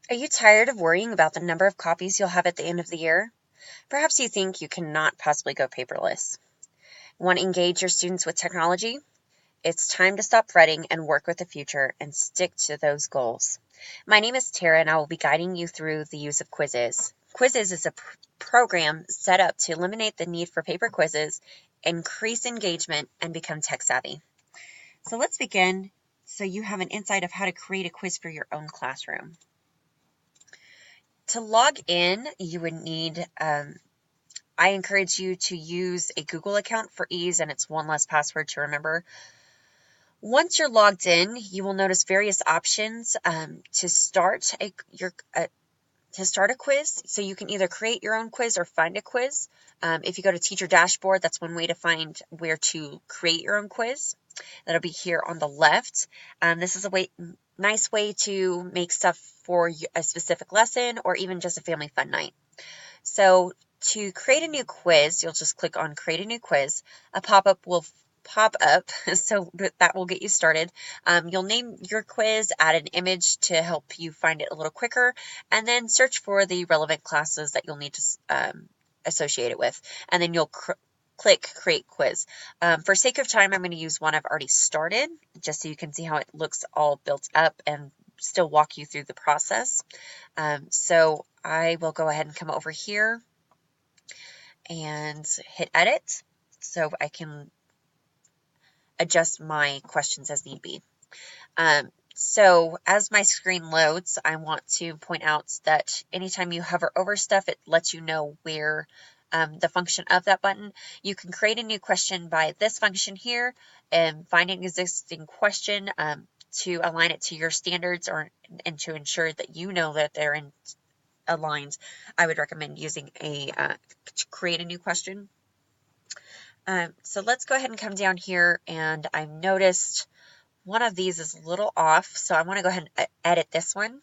Are you tired of worrying about the number of copies you'll have at the end of the year? Perhaps you think you cannot possibly go paperless. Want to engage your students with technology? It's time to stop fretting and work with the future and stick to those goals. My name is Tara, and I will be guiding you through the use of quizzes. Quizzes is a program set up to eliminate the need for paper quizzes, increase engagement, and become tech savvy. So let's begin so you have an insight of how to create a quiz for your own classroom. To log in, you would need, I encourage you to use a Google account for ease, and it's one less password to remember. Once you're logged in, you will notice various options to start a quiz. So you can either create your own quiz or find a quiz. If you go to Teacher Dashboard, that's one way to find where to create your own quiz. That'll be here on the left. This is a nice way to make stuff for a specific lesson or even just a family fun night. So to create a new quiz, you'll just click on Create a New Quiz. A pop-up will pop up, so that will get you started. You'll name your quiz, add an image to help you find it a little quicker, and then search for the relevant classes that you'll need to associate it with, and then you'll click Create Quiz. For sake of time, I'm going to use one I've already started, just so you can see how it looks all built up and still walk you through the process. So I will go ahead and come over here and hit Edit so I can adjust my questions as need be. So as my screen loads, I want to point out that anytime you hover over stuff, it lets you know where the function of that button. You can create a new question by this function here and find an existing question to align it to your standards and to ensure that you know that they're aligned. I would recommend using to create a new question. So let's go ahead and come down here, and I've noticed one of these is a little off, so I want to go ahead and edit this one.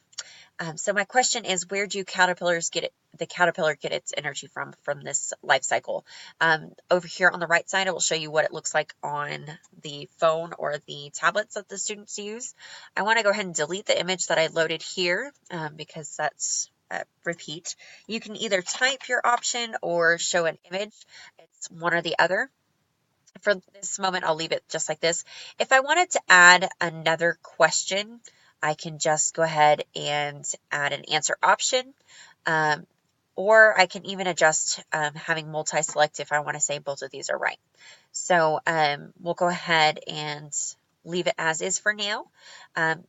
So my question is, where do the caterpillar get its energy from this life cycle? Over here on the right side, it will show you what it looks like on the phone or the tablets that the students use. I want to go ahead and delete the image that I loaded here because that's repeat. You can either type your option or show an image. It's one or the other. For this moment, I'll leave it just like this. If I wanted to add another question, I can just go ahead and add an answer option, or I can even adjust having multi-select if I want to say both of these are right. So we'll go ahead and leave it as is for now.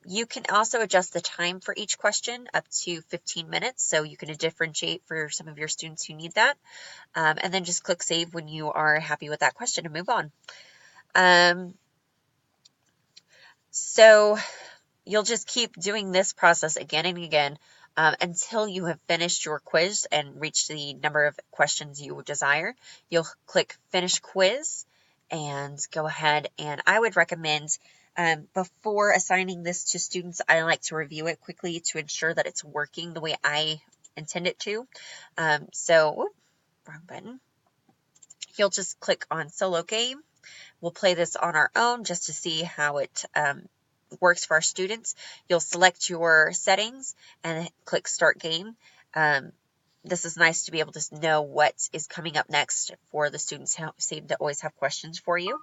You can also adjust the time for each question up to 15 minutes, so you can differentiate for some of your students who need that. And then just click Save when you are happy with that question and move on. So you'll just keep doing this process again and again until you have finished your quiz and reached the number of questions you desire. You'll click Finish Quiz and go ahead, and I would recommend before assigning this to students, I like to review it quickly to ensure that it's working the way I intend it to. Wrong button. You'll just click on Solo Game. We'll play this on our own just to see how it works for our students. You'll select your settings and click Start Game. This is nice to be able to know what is coming up next for the students who seem to always have questions for you.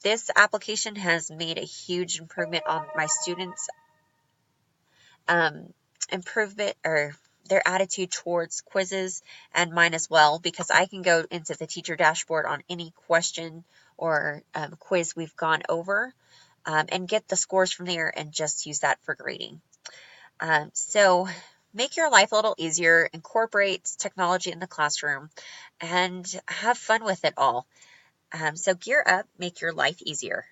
This application has made a huge improvement on my students' their attitude towards quizzes, and mine as well, because I can go into the teacher dashboard on any question or quiz we've gone over and get the scores from there and just use that for grading. So make your life a little easier, incorporate technology in the classroom, and have fun with it all. So gear up, make your life easier.